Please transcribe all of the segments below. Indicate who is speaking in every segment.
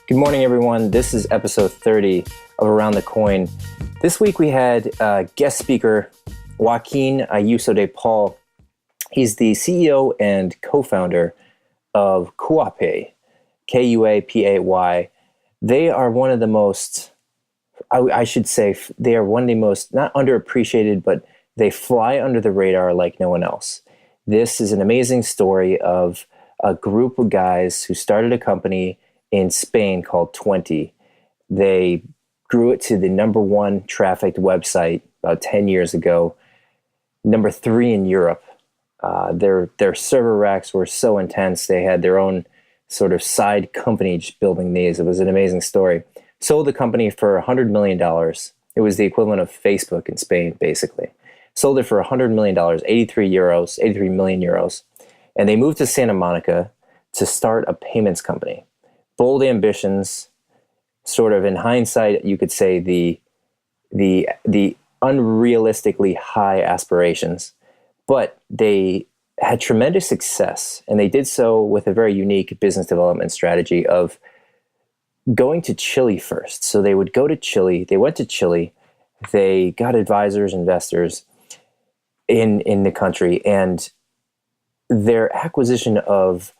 Speaker 1: Good morning, everyone. This is episode 30 of Around the Coin. This week we had guest speaker Joaquin Ayuso de Paul. He's the CEO and co-founder of Kuapay, Kuapay. They are one of the most, I should say, they are one of the most, not underappreciated, but they fly under the radar like no one else. This is an amazing story of a group of guys who started a company in Spain called 20. They grew it to the number one trafficked website about 10 years ago, number 3 in Europe. Their server racks were so intense. They had their own sort of side company just building these. It was an amazing story. Sold the company for $100 million. It was the equivalent of Facebook in Spain, basically. Sold it for $100 million, 83 million euros. And they moved to Santa Monica to start a payments company. Bold ambitions, sort of in hindsight, you could say the unrealistically high aspirations, but they had tremendous success, and they did so with a very unique business development strategy of going to Chile first. So they would go to Chile. They went to Chile. They got advisors, investors in the country, and their acquisition of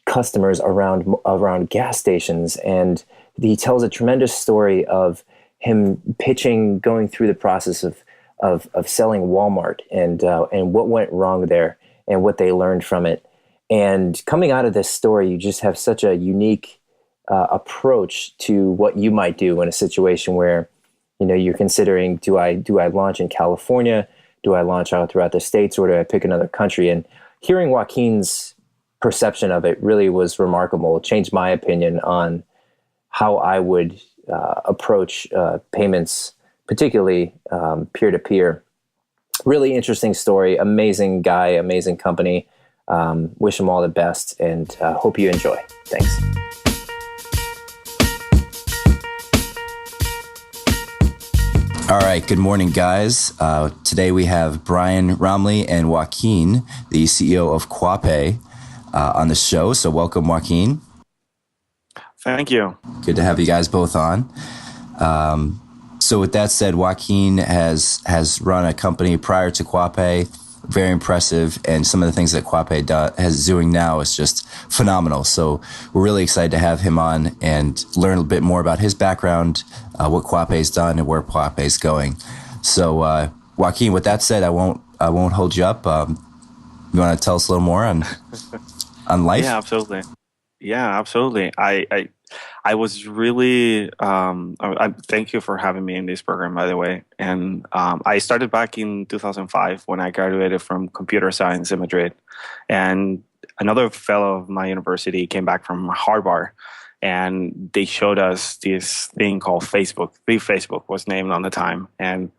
Speaker 1: customers around gas stations, and he tells a tremendous story of him pitching, going through the process of selling Walmart and what went wrong there and what they learned from it. And coming out of this story, you just have such a unique approach to what you might do in a situation where, you know, you're considering, do I launch in California? Do I launch out throughout the States, or do I pick another country? And hearing Joaquin's perception of it really was remarkable. It changed my opinion on how I would approach payments, particularly peer-to-peer. Really interesting story. Amazing guy, amazing company. Wish him all the best, and hope you enjoy. Thanks.
Speaker 2: All right, good morning, guys. Today we have Brian Romley and Joaquin, the CEO of Kuapay, on the show. So welcome, Joaquin.
Speaker 3: Thank you.
Speaker 2: Good to have you guys both on. So with that said, Joaquin has run a company prior to Kuapay, very impressive, and some of the things that Kuapay is doing now is just phenomenal. So we're really excited to have him on and learn a bit more about his background, what Kuapay's done, and where Kuapay's going. So Joaquin, with that said, I won't hold you up. You want to tell us a little more on life?
Speaker 3: Yeah, absolutely. I was really, thank you for having me in this program, by the way. And I started back in 2005 when I graduated from computer science in Madrid. And another fellow of my university came back from Harvard, and they showed us this thing called Facebook. The Facebook was named on the time. And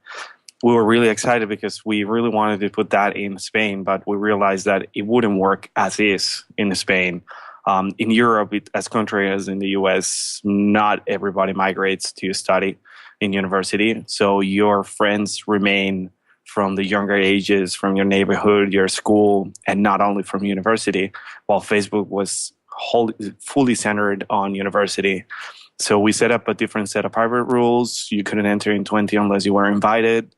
Speaker 3: we were really excited because we really wanted to put that in Spain, but we realized that it wouldn't work as is in Spain. In Europe, as contrary as in the US, not everybody migrates to study in university. So your friends remain from the younger ages, from your neighborhood, your school, and not only from university, while Facebook was fully centered on university. So we set up a different set of private rules. You couldn't enter in 20 unless you were invited.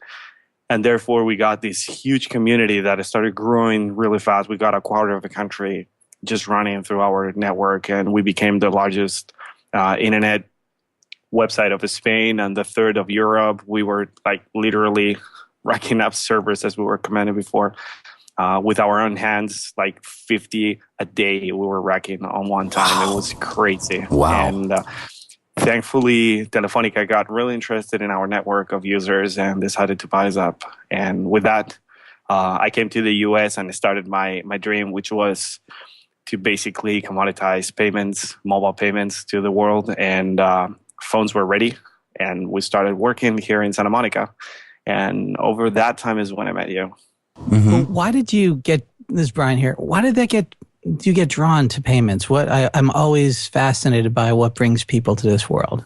Speaker 3: And therefore, we got this huge community that started growing really fast. We got a quarter of the country just running through our network, and we became the largest internet website of Spain and the third of Europe. We were like literally racking up servers, as we were commanded before, with our own hands, like 50 a day we were racking on one time. Wow. It was crazy.
Speaker 2: Wow.
Speaker 3: And thankfully, Telefonica got really interested in our network of users and decided to buy us up. And with that, I came to the US and started my dream, which was to basically commoditize payments, mobile payments to the world. And phones were ready. And we started working here in Santa Monica. And over that time is when I met you.
Speaker 4: Mm-hmm. Well, why did you get, this is Brian here, do you get drawn to payments? I'm always fascinated by what brings people to this world.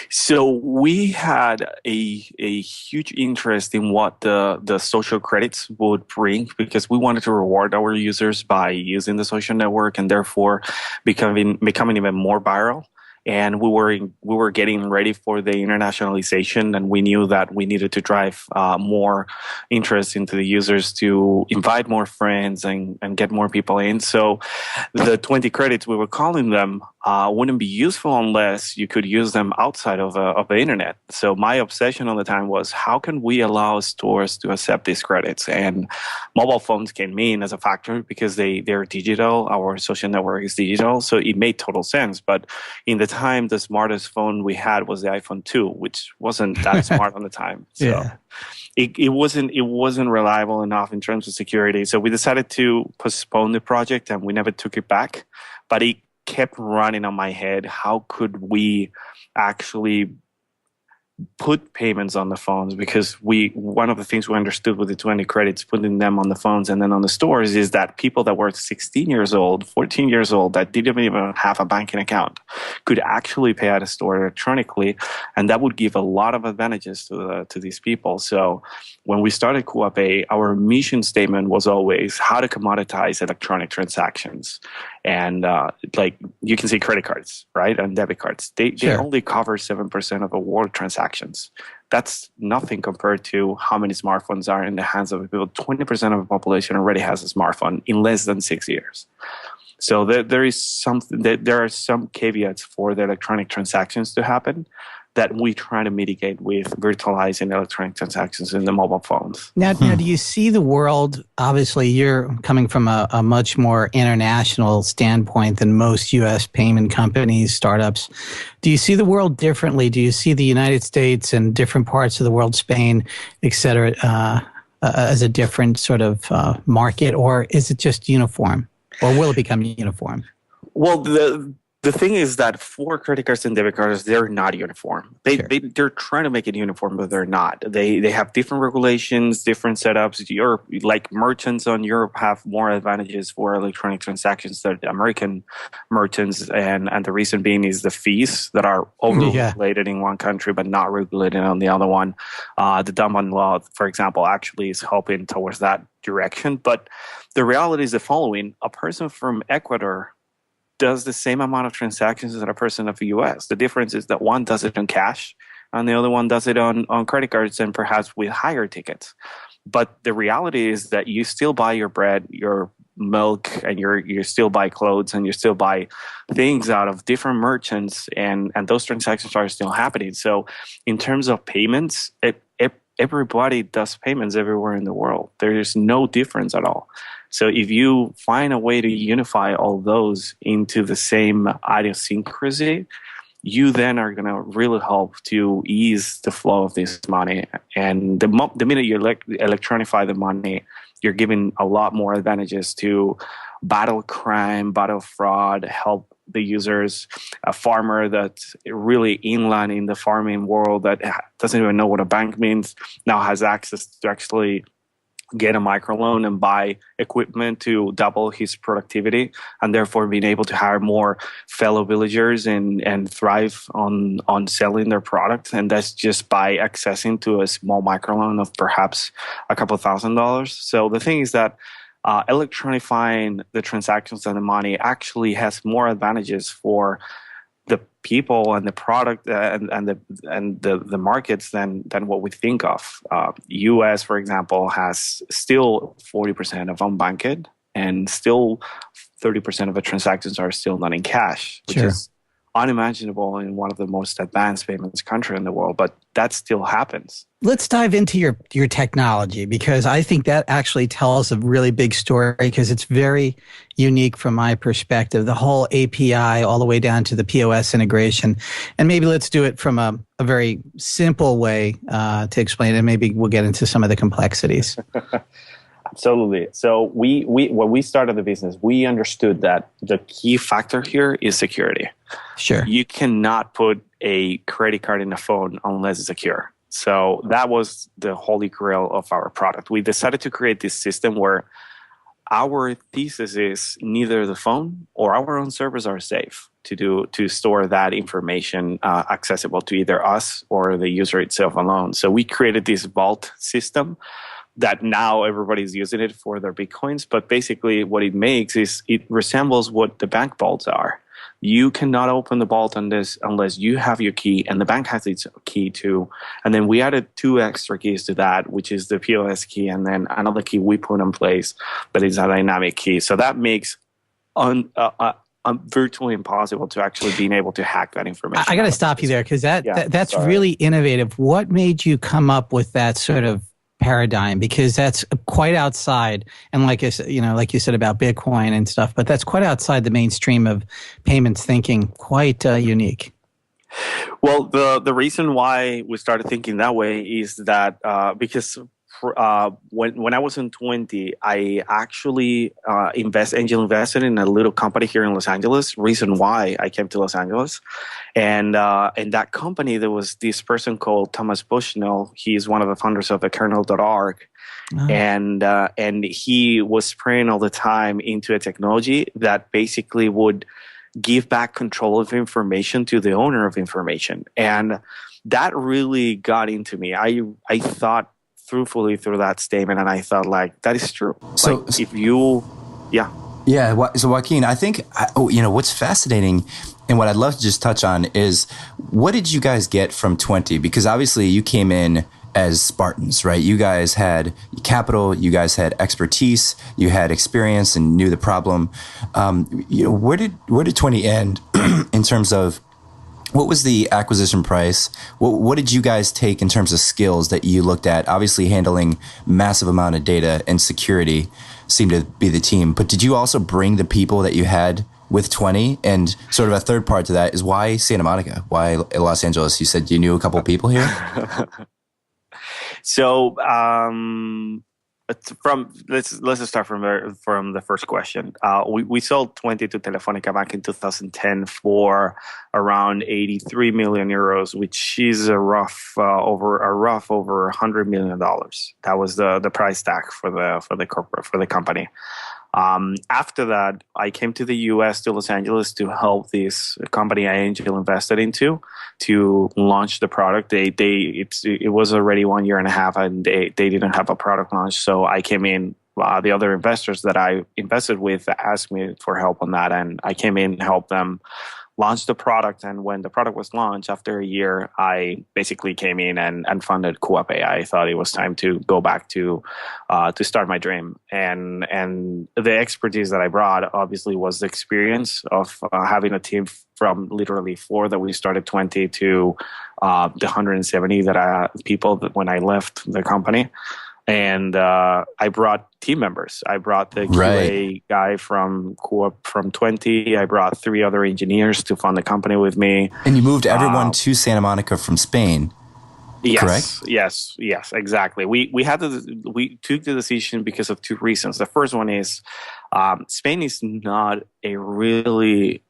Speaker 3: So we had a huge interest in what the social credits would bring, because we wanted to reward our users by using the social network and therefore becoming even more viral. and we were getting ready for the internationalization, and we knew that we needed to drive more interest into the users to invite more friends and get more people in. So the 20 credits, we were calling them, wouldn't be useful unless you could use them outside of the internet. So my obsession all the time was, how can we allow stores to accept these credits? And mobile phones came in as a factor because they're digital. Our social network is digital, so it made total sense. But in the time, the smartest phone we had was the iPhone 2, which wasn't that smart on the time. So
Speaker 4: Yeah.
Speaker 3: it wasn't reliable enough in terms of security. So we decided to postpone the project, and we never took it back. But it kept running on my head. How could we actually put payments on the phones? Because one of the things we understood with the 20 credits, putting them on the phones and then on the stores, is that people that were 16 years old, 14 years old, that didn't even have a banking account could actually pay at a store electronically, and that would give a lot of advantages to these people. So when we started Kuapay, our mission statement was always how to commoditize electronic transactions. And like you can see credit cards, right, and debit cards. They only cover 7% of the world transactions. That's nothing compared to how many smartphones are in the hands of people. 20% of the population already has a smartphone in less than 6 years. So there are some caveats for the electronic transactions to happen that we try to mitigate with virtualizing electronic transactions in the mobile phones.
Speaker 4: Now, do you see the world, obviously you're coming from a much more international standpoint than most U.S. payment companies, startups. Do you see the world differently? Do you see the United States and different parts of the world, Spain, et cetera, as a different sort of market, or is it just uniform? Or will it become uniform?
Speaker 3: Well, the thing is that for credit cards and debit cards, they're not uniform. They're trying to make it uniform, but they're not. They have different regulations, different setups. Europe, like merchants on Europe, have more advantages for electronic transactions than American merchants, and the reason being is the fees that are over-regulated in one country but not regulated on the other one. The Dublin law, for example, actually is helping towards that direction. But the reality is the following: a person from Ecuador does the same amount of transactions as a person of the US. The difference is that one does it on cash and the other one does it on credit cards and perhaps with higher tickets. But the reality is that you still buy your bread, your milk, and you still buy clothes, and you still buy things out of different merchants, and those transactions are still happening. So in terms of payments, everybody does payments everywhere in the world. There is no difference at all. So if you find a way to unify all those into the same idiosyncrasy, you then are going to really help to ease the flow of this money. And the minute you electronify the money, you're giving a lot more advantages to battle crime, battle fraud, help the users. A farmer that's really inland in the farming world that doesn't even know what a bank means now has access to actually get a microloan and buy equipment to double his productivity, and therefore being able to hire more fellow villagers and thrive on selling their product. And that's just by accessing to a small microloan of perhaps a couple $1,000s. So the thing is that electronifying the transactions and the money actually has more advantages for the people and the product and the markets than what we think of. U.S., for example, has still 40% of unbanked, and still 30% of the transactions are still not in cash, which is unimaginable in one of the most advanced payments country in the world, but that still happens.
Speaker 4: Let's dive into your technology, because I think that actually tells a really big story, because it's very unique from my perspective, the whole API all the way down to the POS integration. And maybe let's do it from a very simple way to explain it, and maybe we'll get into some of the complexities.
Speaker 3: Absolutely. So when we started the business, we understood that the key factor here is security.
Speaker 4: Sure.
Speaker 3: You cannot put a credit card in a phone unless it's secure. So that was the holy grail of our product. We decided to create this system where our thesis is neither the phone or our own servers are safe to store that information accessible to either us or the user itself alone. So we created this vault system that now everybody's using it for their Bitcoins. But basically what it makes is it resembles what the bank vaults are. you cannot open the vault on this unless you have your key and the bank has its key too. And then we added 2 extra keys to that, which is the POS key and then another key we put in place that is a dynamic key. So that makes virtually impossible to actually being able to hack that information.
Speaker 4: I got to stop you there because that's really innovative. What made you come up with that sort of paradigm? Because that's quite outside, and like I said, like you said about Bitcoin and stuff, but that's quite outside the mainstream of payments thinking. Quite unique.
Speaker 3: Well, the reason why we started thinking that way is that because when I was in 20, I actually angel invested in a little company here in Los Angeles. Reason why I came to Los Angeles, and in that company there was this person called Thomas Bushnell. He's one of the founders of the kernel.org. Oh. And he was praying all the time into a technology that basically would give back control of information to the owner of information, and that really got into me. I thought truthfully through that statement, and I thought, like, that is true. So like, if you,
Speaker 2: so Joaquin, I think what's fascinating, and what I'd love to just touch on is, what did you guys get from 20? Because obviously you came in as Spartans, right? You guys had capital, you guys had expertise, you had experience, and knew the problem. Where did 20 end in terms of? What was the acquisition price? What did you guys take in terms of skills that you looked at? Obviously, handling massive amount of data and security seemed to be the team. But did you also bring the people that you had with 20? And sort of a third part to that is, why Santa Monica? Why Los Angeles? You said you knew a couple of people here?
Speaker 3: So let's just start from the first question. We sold 20 to Telefonica back in 2010 for around 83 million euros, which is over $100 million. That was the price tag for the company. After that, I came to the U.S. to Los Angeles to help this company I angel invested into to launch the product. It was already 1 year and a half, and they didn't have a product launch. So I came in. The other investors that I invested with asked me for help on that, and I came in and helped them launch the product. And when the product was launched, after a year, I basically came in and funded Kuapay. I thought it was time to go back to start my dream. And the expertise that I brought obviously was the experience of having a team from literally 4 that we started 20 to the 170 people that when I left the company. And I brought team members. I brought the QA guy from 20. I brought 3 other engineers to fund the company with me.
Speaker 2: And you moved everyone to Santa Monica from Spain, correct?
Speaker 3: Yes, exactly. We took the decision because of 2 reasons. The first one is Spain is not a really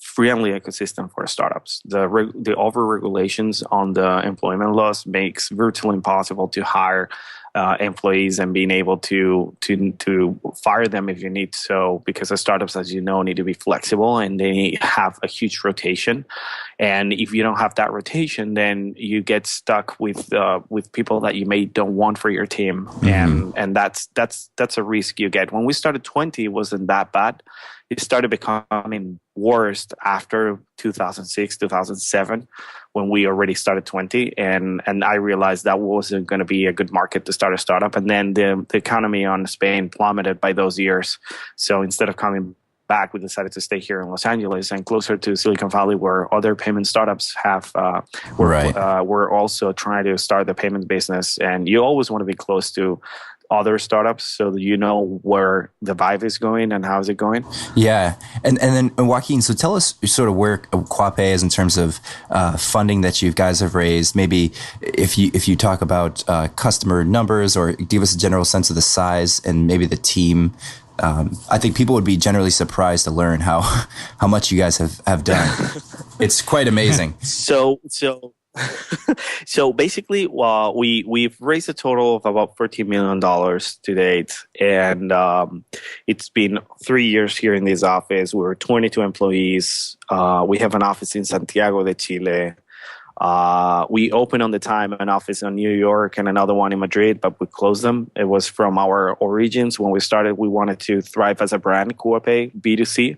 Speaker 3: friendly ecosystem for startups. The over-regulations on the employment laws makes virtually impossible to hire employees and being able to fire them if you need so, because the startups, as you know, need to be flexible and they have a huge rotation. And if you don't have that rotation, then you get stuck with people that you don't want for your team, and that's a risk you get. When we started 20, it wasn't that bad. It started becoming worse after 2006, 2007, when we already started 20. And I realized that wasn't going to be a good market to start a startup. And then the economy on Spain plummeted by those years. So instead of coming back, we decided to stay here in Los Angeles and closer to Silicon Valley, where other payment startups we're also trying to start the payment business. And you always want to be close to other startups so that you know where the vibe is going and how is it going.
Speaker 2: Yeah. And then Joaquin, so tell us sort of where Kuapay is in terms of funding that you guys have raised. Maybe if you talk about customer numbers, or give us a general sense of the size and maybe the team. I think people would be generally surprised to learn how much you guys have done. It's quite amazing.
Speaker 3: So basically, we've raised a total of about $13 million to date, and it's been 3 years here in this office. We're 22 employees. We have an office in Santiago de Chile. We opened on the time an office in New York and another one in Madrid, but we closed them. It was from our origins. When we started, we wanted to thrive as a brand, Kuapay, B2C.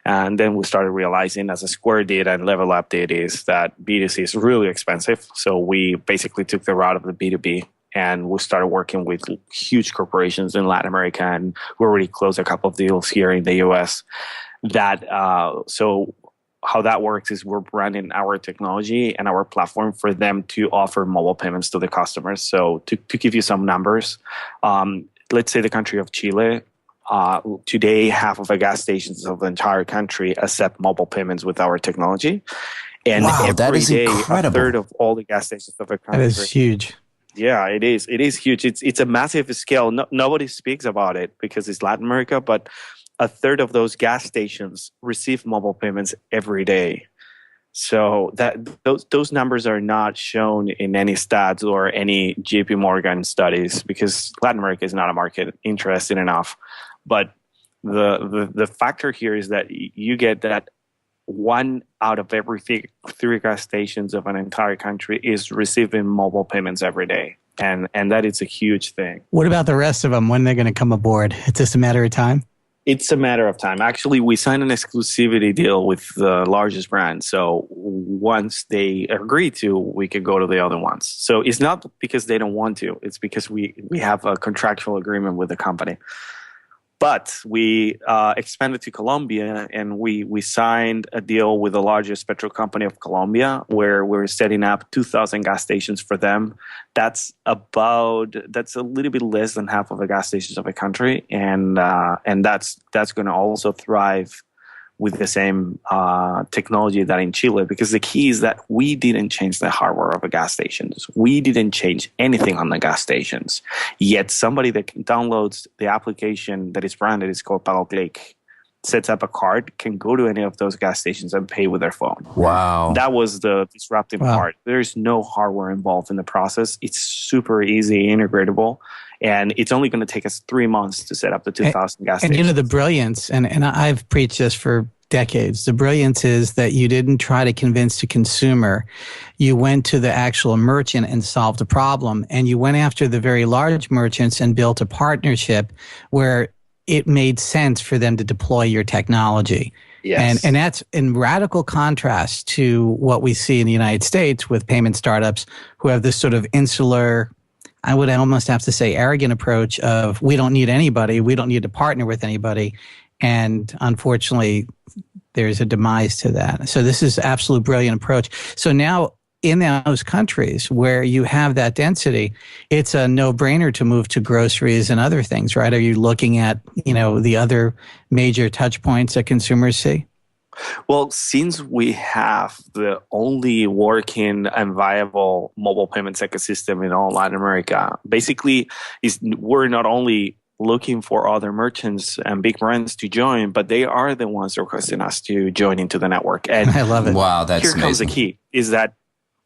Speaker 3: And then we started realizing, as a Square did and Level Up did, is that B2C is really expensive. So we basically took the route of the B2B, and we started working with huge corporations in Latin America, and we already closed a couple of deals here in the US. So how that works is we're branding our technology and our platform for them to offer mobile payments to the customers. So to give you some numbers, let's say the country of Chile, today half of the gas stations of the entire country accept mobile payments with our technology. And
Speaker 2: wow,
Speaker 3: every
Speaker 2: that is
Speaker 3: day,
Speaker 2: incredible.
Speaker 3: a third of all the gas stations of the country.
Speaker 4: That is huge.
Speaker 3: Yeah, it is. It is huge. It's a massive scale. Nobody speaks about it because it's Latin America, but a third of those gas stations receive mobile payments every day. So that those numbers are not shown in any stats or any JP Morgan studies, because Latin America is not a market interesting enough. But the factor here is that you get that 1 out of every 3 gas stations of an entire country is receiving mobile payments every day. And that is a huge thing.
Speaker 4: What about the rest of them? When they're going to come aboard? It's just a matter of time?
Speaker 3: It's a matter of time. Actually, we signed an exclusivity deal with the largest brand. So once they agree to, we can go to the other ones. So it's not because they don't want to. It's because we have a contractual agreement with the company. But we expanded to Colombia, and we signed a deal with the largest petrol company of Colombia, where we're setting up 2,000 gas stations for them. That's a little bit less than half of the gas stations of the country, and that's going to also thrive with the same technology that in Chile, because the key is that we didn't change the hardware of the gas stations. We didn't change anything on the gas stations. Yet somebody that downloads the application that is branded is called Pago Click, sets up a card, can go to any of those gas stations and pay with their phone.
Speaker 2: Wow.
Speaker 3: That was the disruptive part. There's no hardware involved in the process. It's super easy, integratable. And it's only going to take us 3 months to set up the 2,000 gas stations.
Speaker 4: And the brilliance, and I've preached this for decades, the brilliance is that you didn't try to convince the consumer. You went to the actual merchant and solved a problem. And you went after the very large merchants and built a partnership where it made sense for them to deploy your technology.
Speaker 3: Yes.
Speaker 4: And that's in radical contrast to what we see in the United States with payment startups who have this sort of insular, I would almost have to say arrogant approach of, we don't need anybody, we don't need to partner with anybody. And unfortunately, there's a demise to that. So this is absolute brilliant approach. So now in those countries where you have that density, it's a no-brainer to move to groceries and other things, right? Are you looking at, the other major touch points that consumers see?
Speaker 3: Well, since we have the only working and viable mobile payments ecosystem in all Latin America, basically we're not only looking for other merchants and big brands to join, but they are the ones requesting us to join into the network. And
Speaker 4: I love it.
Speaker 2: Wow, that's
Speaker 3: here comes
Speaker 2: amazing.
Speaker 3: the key, is that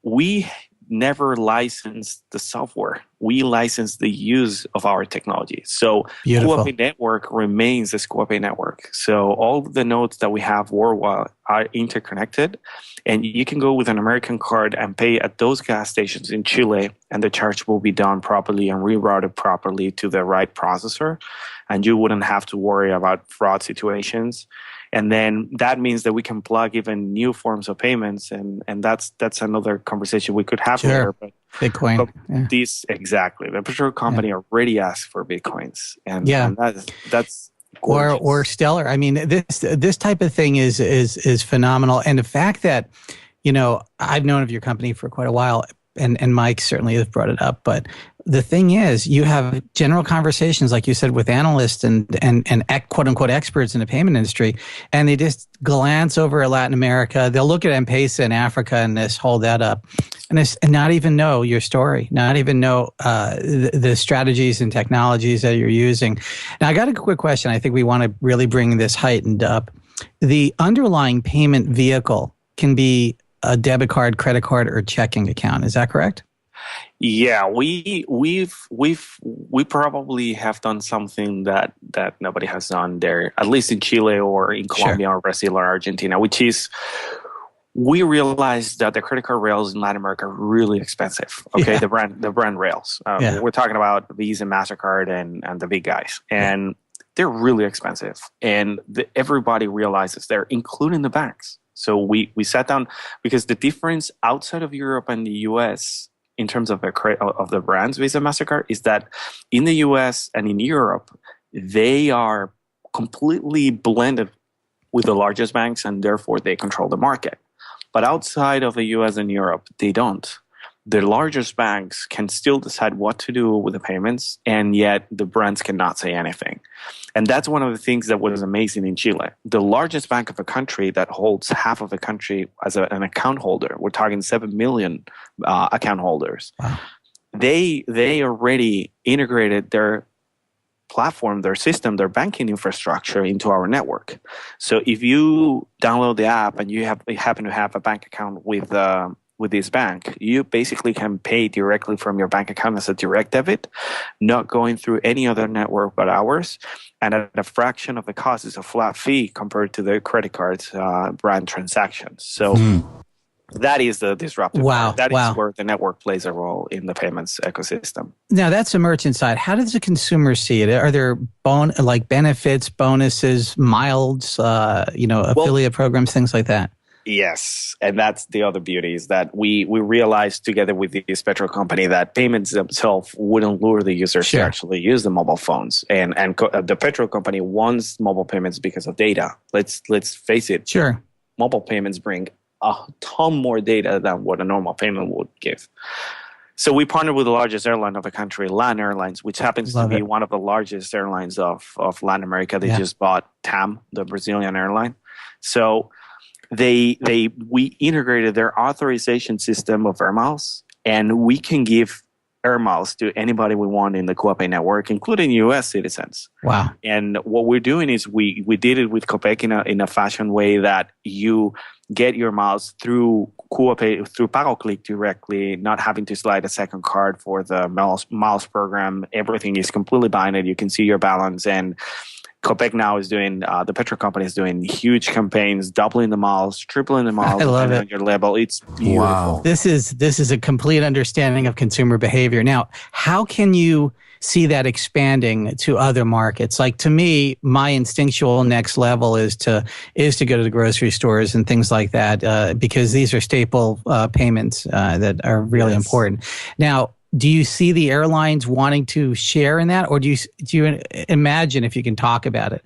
Speaker 3: we never licensed the software. We licensed the use of our technology. So Kuapay network remains the Kuapay network. So all the nodes that we have worldwide are interconnected, and you can go with an American card and pay at those gas stations in Chile, and the charge will be done properly and rerouted properly to the right processor, and you wouldn't have to worry about fraud situations. And then that means that we can plug even new forms of payments, and that's another conversation we could have later. But
Speaker 4: Bitcoin.
Speaker 3: These exactly, the petrol company already asked for Bitcoins, and that's gorgeous.
Speaker 4: or Stellar. I mean, this type of thing is phenomenal, and the fact that I've known of your company for quite a while, and Mike certainly has brought it up, but the thing is, you have general conversations, like you said, with analysts and quote unquote experts in the payment industry, and they just glance over at Latin America. They'll look at M-Pesa in Africa and just hold that up, and not even know your story, not even know the strategies and technologies that you're using. Now, I got a quick question. I think we want to really bring this heightened up. The underlying payment vehicle can be a debit card, credit card, or checking account. Is that correct?
Speaker 3: Yeah, we probably have done something that nobody has done there, at least in Chile or in Colombia or Brazil or Argentina, which is we realized that the credit card rails in Latin America are really expensive. Okay, the brand rails. We're talking about Visa, MasterCard, and the big guys. And they're really expensive, and everybody realizes they're, including the banks. So we sat down, because the difference outside of Europe and the US in terms of the brands Visa, MasterCard, is that in the US and in Europe, they are completely blended with the largest banks, and therefore they control the market. But outside of the US and Europe, they don't. The largest banks can still decide what to do with the payments, and yet the brands cannot say anything. And that's one of the things that was amazing in Chile. The largest bank of the country, that holds half of the country as an account holder, we're talking 7 million account holders.
Speaker 4: Wow.
Speaker 3: They already integrated their platform, their system, their banking infrastructure into our network. So if you download the app and you happen to have a bank account with this bank, you basically can pay directly from your bank account as a direct debit, not going through any other network but ours. And at a fraction of the cost, is a flat fee compared to the credit cards brand transactions. So that is the disruptive part. That is where the network plays a role in the payments ecosystem.
Speaker 4: Now, that's the merchant side. How does the consumer see it? Are there benefits, bonuses, miles, affiliate programs, things like that?
Speaker 3: Yes, and that's the other beauty, is that we realized together with this petrol company that payments themselves wouldn't lure the users to actually use the mobile phones, and the petrol company wants mobile payments because of data. Let's face it.
Speaker 4: Sure,
Speaker 3: mobile payments bring a ton more data than what a normal payment would give. So we partnered with the largest airline of the country, LAN Airlines, which happens to be one of the largest airlines of Latin America. They just bought TAM, the Brazilian airline. So we integrated their authorization system of air miles, and we can give air miles to anybody we want in the Kuapay network, including U.S. citizens.
Speaker 4: Wow!
Speaker 3: And what we're doing is we did it with Kuapay in a fashion way that you get your miles through Kuapay, through PagoClick directly, not having to slide a second card for the miles program. Everything is completely binary. You can see your balance, and Kuapay now is doing, the petrol company is doing huge campaigns, doubling the miles, tripling the miles.
Speaker 4: I love it.
Speaker 3: On your label. It's beautiful.
Speaker 2: Wow.
Speaker 4: This is a complete understanding of consumer behavior. Now, how can you see that expanding to other markets? Like, to me, my instinctual next level is to go to the grocery stores and things like that, because these are staple payments that are really important. Now, do you see the airlines wanting to share in that, or do you imagine, if you can talk about it,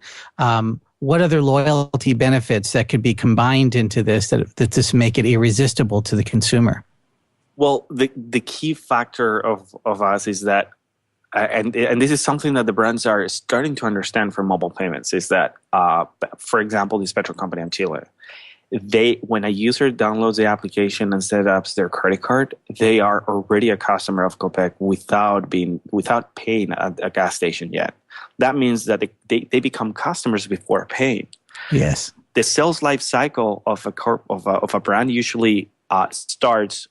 Speaker 4: what other loyalty benefits that could be combined into this that just make it irresistible to the consumer?
Speaker 3: Well, the key factor of us is that, and this is something that the brands are starting to understand from mobile payments, is that, for example, this petrol company in Chile, when a user downloads the application and sets up their credit card, they are already a customer of Kuapay without paying at a gas station yet. That means that they become customers before paying.
Speaker 4: Yes.
Speaker 3: The sales life cycle of a brand usually starts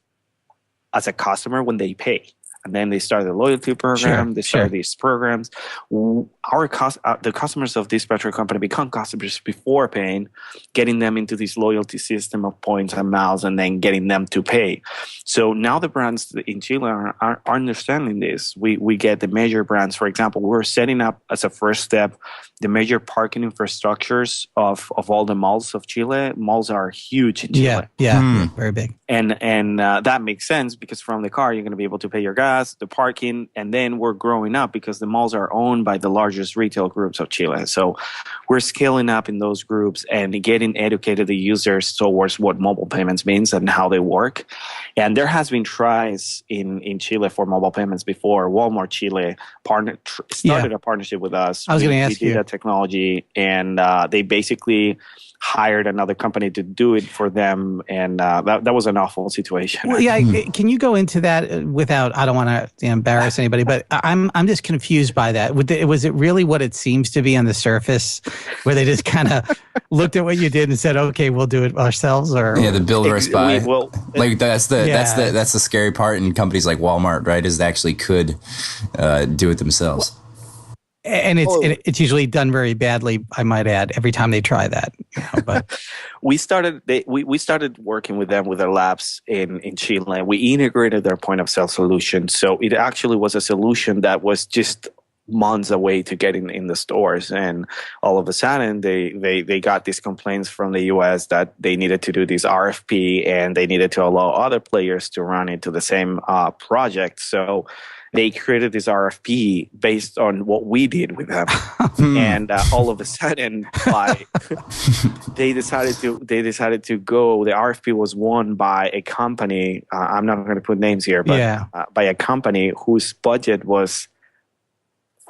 Speaker 3: as a customer when they pay. And then they start the loyalty program. They start these programs. The customers of this petrol company become customers before paying, getting them into this loyalty system of points and miles, and then getting them to pay. So now the brands in Chile are understanding this. We get the major brands. For example, we're setting up as a first step the major parking infrastructures of all the malls of Chile. Malls are huge in Chile.
Speaker 4: Yeah, very big.
Speaker 3: And that makes sense, because from the car, you're going to be able to pay your gas, the parking, and then we're growing up because the malls are owned by the largest retail groups of Chile. So we're scaling up in those groups and getting educated the users towards what mobile payments means and how they work. And there has been tries in Chile for mobile payments before. Walmart Chile started a partnership with us.
Speaker 4: I was going to ask you.
Speaker 3: That technology, and they basically hired another company to do it for them, and that was an awful situation.
Speaker 4: Well, can you go into that without? I don't want to embarrass anybody, but I'm just confused by that. Was it really what it seems to be on the surface, where they just kind of looked at what you did and said, "Okay, we'll do it ourselves"? Or
Speaker 2: the build versus buy. That's the scary part in companies like Walmart, right? Is they actually could do it themselves.
Speaker 4: And it's usually done very badly, I might add, every time they try that. But
Speaker 3: we started working with them with their labs in Chile. We integrated their point of sale solution. So it actually was a solution that was just months away to get in the stores. And all of a sudden, they got these complaints from the US that they needed to do this RFP and they needed to allow other players to run into the same project. So they created this RFP based on what we did with them. And all of a sudden, they decided to go. The RFP was won by a company. I'm not going to put names here, but by a company whose budget was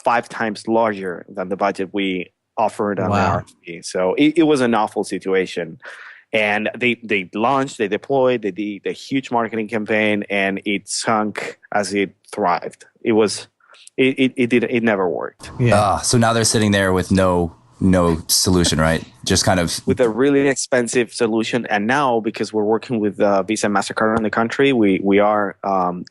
Speaker 3: 5 times larger than the budget we offered on the RFP. So it was an awful situation. And they launched, they deployed, they did a huge marketing campaign, and it sunk as it thrived. It never worked.
Speaker 2: Yeah. So now they're sitting there with no solution, right? Just kind of
Speaker 3: with a really expensive solution. And now, because we're working with Visa and MasterCard in the country, we are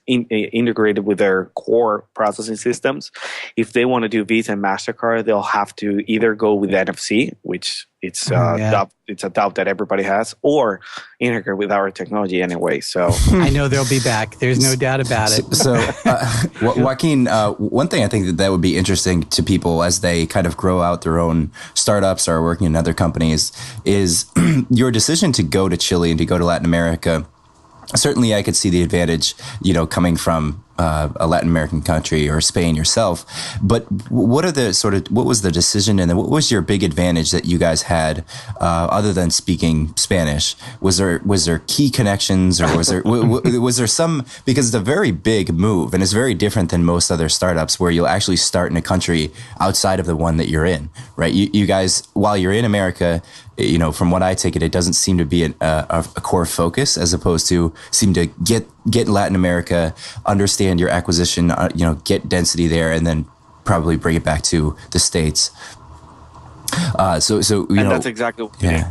Speaker 3: integrated with their core processing systems. If they want to do Visa and MasterCard, they'll have to either go with NFC, which it's a doubt that everybody has, or integrate with our technology anyway. So
Speaker 4: I know they'll be back. There's no doubt about it.
Speaker 2: So Joaquin, one thing I think that would be interesting to people as they kind of grow out their own startups or working in other companies is your decision to go to Chile and to go to Latin America. Certainly, I could see the advantage, coming from a Latin American country or Spain yourself. But what was the decision, and what was your big advantage that you guys had, other than speaking Spanish? Was there key connections, or was there some? Because it's a very big move, and it's very different than most other startups, where you'll actually start in a country outside of the one that you're in, right? You guys, while you're in America, from what I take it, it doesn't seem to be a core focus, as opposed to seem to get Latin America, understand your acquisition, get density there, and then probably bring it back to the States. So
Speaker 3: that's exactly what we did.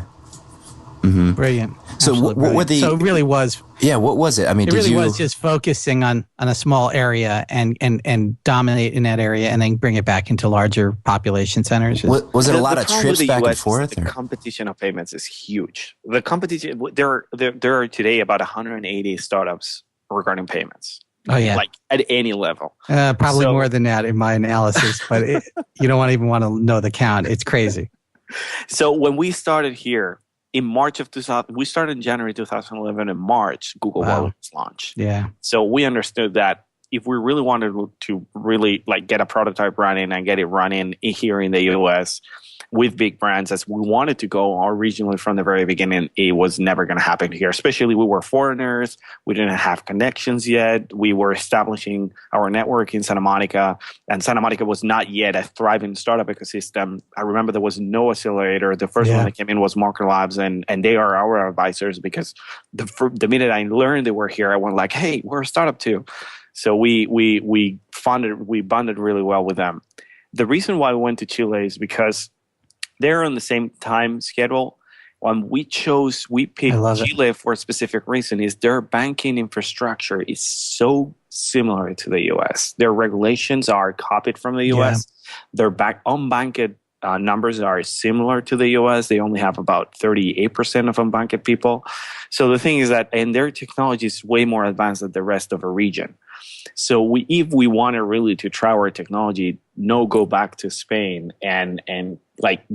Speaker 2: Mm-hmm.
Speaker 4: Brilliant.
Speaker 2: So
Speaker 4: So it really was.
Speaker 2: Yeah, what was it? I mean,
Speaker 4: it really was just focusing on a small area and dominate in that area, and then bring it back into larger population centers.
Speaker 2: Was it a lot of trips back and forth?
Speaker 3: The competition of payments is huge. The competition there are today about 180 startups regarding payments.
Speaker 4: Oh yeah,
Speaker 3: like at any level.
Speaker 4: Probably more than that in my analysis, but you don't even want to know the count. It's crazy.
Speaker 3: So when we started here in March of 2000, we started in January 2011. In March, Google Wallet was launched.
Speaker 4: Yeah.
Speaker 3: So we understood that if we really wanted to really get a prototype running and get it running here in the US with big brands as we wanted to go originally from the very beginning, it was never going to happen here. Especially we were foreigners. We didn't have connections yet. We were establishing our network in Santa Monica, and Santa Monica was not yet a thriving startup ecosystem. I remember there was no accelerator. The first one that came in was Marker Labs, and they are our advisors, because the minute I learned they were here, I went like, hey, we're a startup too. So we bonded really well with them. The reason why we went to Chile is because they're on the same time schedule. When we picked Chile for a specific reason, is their banking infrastructure is so similar to the US. Their regulations are copied from the US. Their unbanked numbers are similar to the US. They only have about 38% of unbanked people. So the thing is that, and their technology is way more advanced than the rest of the region. So if we wanted really to try our technology, go back to Spain and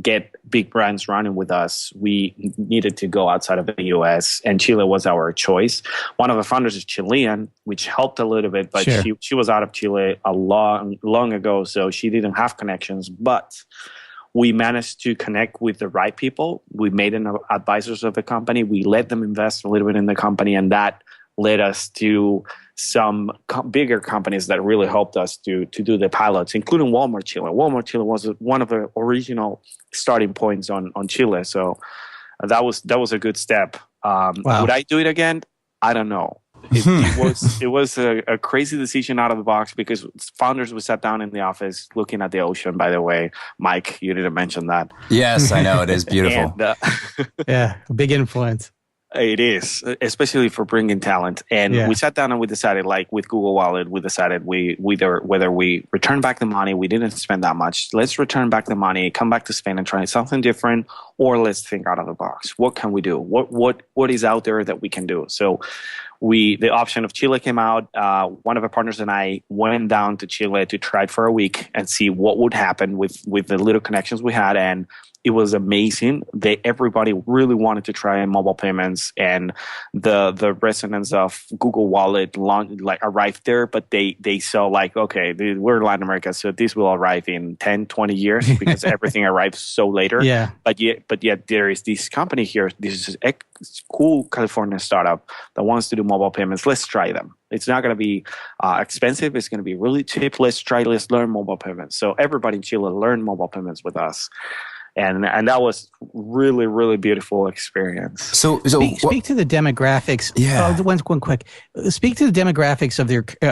Speaker 3: get big brands running with us, we needed to go outside of the US, and Chile was our choice. One of the founders is Chilean, which helped a little bit, but she was out of Chile a long ago, so she didn't have connections. But we managed to connect with the right people. We made them advisors of the company. We let them invest a little bit in the company, and that led us to some bigger companies that really helped us to do the pilots, including Walmart Chile. Walmart Chile was one of the original starting points on Chile. So that was a good step. Would I do it again? I don't know. It was a crazy decision out of the box, because founders would sat down in the office looking at the ocean. By the way, Mike, you didn't mention that.
Speaker 2: Yes, I know, it is beautiful.
Speaker 4: And, a big influence.
Speaker 3: It is, especially for bringing talent. And we sat down and we decided, with Google Wallet, we decided whether we return back the money, we didn't spend that much. Let's return back the money, come back to Spain and try something different, or let's think out of the box. What can we do? What is out there that we can do? So the option of Chile came out. One of our partners and I went down to Chile to try it for a week and see what would happen with the little connections we had, and it was amazing. Everybody really wanted to try mobile payments, and the resonance of Google Wallet arrived there, but they saw like, okay, we're in Latin America, so this will arrive in 10, 20 years because everything arrives so later.
Speaker 4: Yeah.
Speaker 3: But yet there is this company here, this is a cool California startup that wants to do mobile payments. Let's try them. It's not going to be expensive. It's going to be really cheap. Let's learn mobile payments. So everybody in Chile learned mobile payments with us. And that was really, really beautiful experience.
Speaker 2: So
Speaker 4: speak to the demographics.
Speaker 2: Yeah.
Speaker 4: One quick. Speak to the demographics of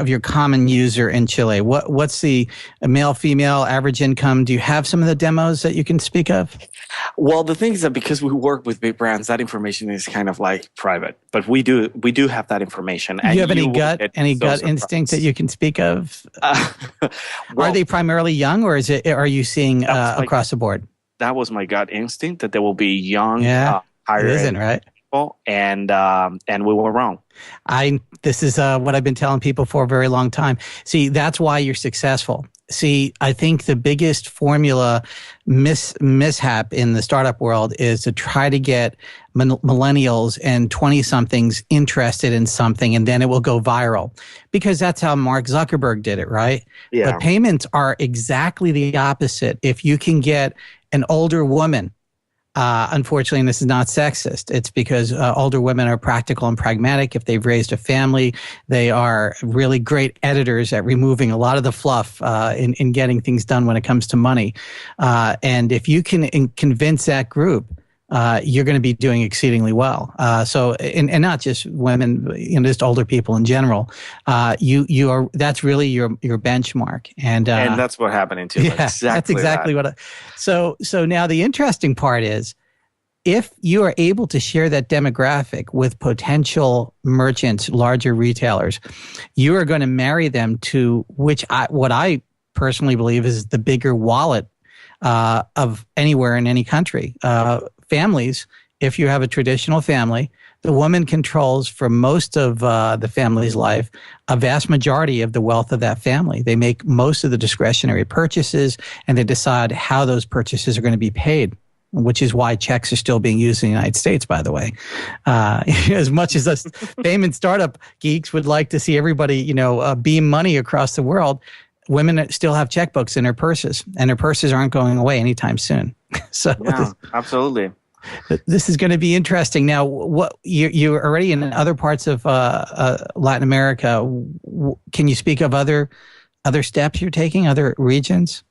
Speaker 4: your common user in Chile. What's the male, female, average income? Do you have some of the demos that you can speak of?
Speaker 3: Well, the thing is that because we work with big brands, that information is kind of like private. But we do have that information.
Speaker 4: Do you have any gut instinct that you can speak of? Are they primarily young, or are you seeing across the board?
Speaker 3: That was my gut instinct that there will be young, higher
Speaker 4: end right?
Speaker 3: people, and we were wrong.
Speaker 4: This is what I've been telling people for a very long time. See, that's why you're successful. See, I think the biggest formula mishap in the startup world is to try to get millennials and 20-somethings interested in something, and then it will go viral. Because that's how Mark Zuckerberg did it, right?
Speaker 3: Yeah.
Speaker 4: But payments are exactly the opposite. If you can get an older woman, unfortunately, and this is not sexist, it's because older women are practical and pragmatic. If they've raised a family, they are really great editors at removing a lot of the fluff in getting things done when it comes to money. And if you can convince that group, you're going to be doing exceedingly well. And not just women, just older people in general. That's really your benchmark, and
Speaker 3: that's what happened in Chile.
Speaker 4: Yeah, that's exactly what. So now the interesting part is, if you are able to share that demographic with potential merchants, larger retailers, you are going to marry them to what I personally believe is the bigger wallet of anywhere in any country. Families, if you have a traditional family, the woman controls for most of the family's life a vast majority of the wealth of that family. They make most of the discretionary purchases, and they decide how those purchases are going to be paid, which is why checks are still being used in the United States, by the way. As much as us payment startup geeks would like to see everybody, beam money across the world, women still have checkbooks in their purses, and their purses aren't going away anytime soon. So
Speaker 3: yeah, absolutely.
Speaker 4: This is going to be interesting. Now, what you're already in other parts of Latin America. Can you speak of other steps you're taking, other regions?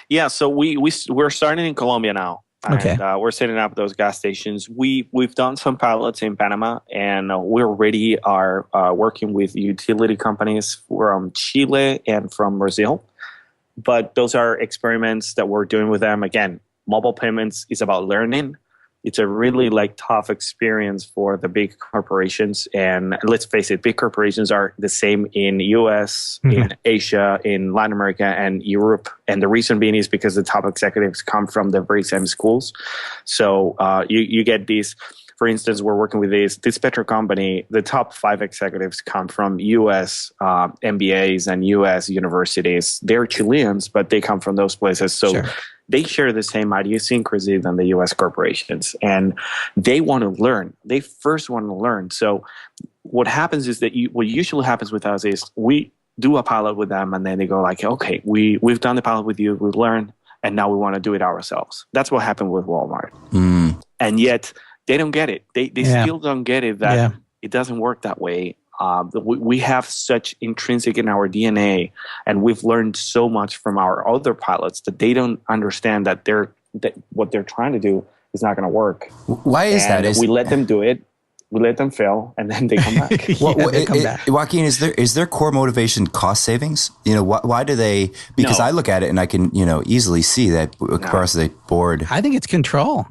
Speaker 3: Yeah, so we're starting in Colombia now.
Speaker 4: Okay.
Speaker 3: And we're setting up those gas stations. We've done some pilots in Panama, and we already are working with utility companies from Chile and from Brazil. But those are experiments that we're doing with them. Again, mobile payments is about learning. It's a really tough experience for the big corporations. And let's face it, big corporations are the same in the US, in Asia, in Latin America, and Europe. And the reason being is because the top executives come from the very same schools. So you get these. For instance, we're working with this petro company. The top 5 executives come from U.S. MBAs and U.S. universities. They're Chileans, but they come from those places. So
Speaker 4: Sure.
Speaker 3: They share the same idiosyncrasy than the U.S. corporations. And they want to learn. They first want to learn. So what happens is that what usually happens with us is we do a pilot with them, and then they go okay, we've done the pilot with you, we've learned, and now we want to do it ourselves. That's what happened with Walmart. And yet they don't get it. They still don't get it that it doesn't work that way. We have such intrinsic in our DNA, and we've learned so much from our other pilots that they don't understand that what they're trying to do is not going to work.
Speaker 2: Why is that?
Speaker 3: We let them do it. We let them fail, and then they come back.
Speaker 4: They come back.
Speaker 2: Joaquin, is their core motivation cost savings? Why do they? Because I look at it and I can easily see that across the board.
Speaker 4: I think it's control.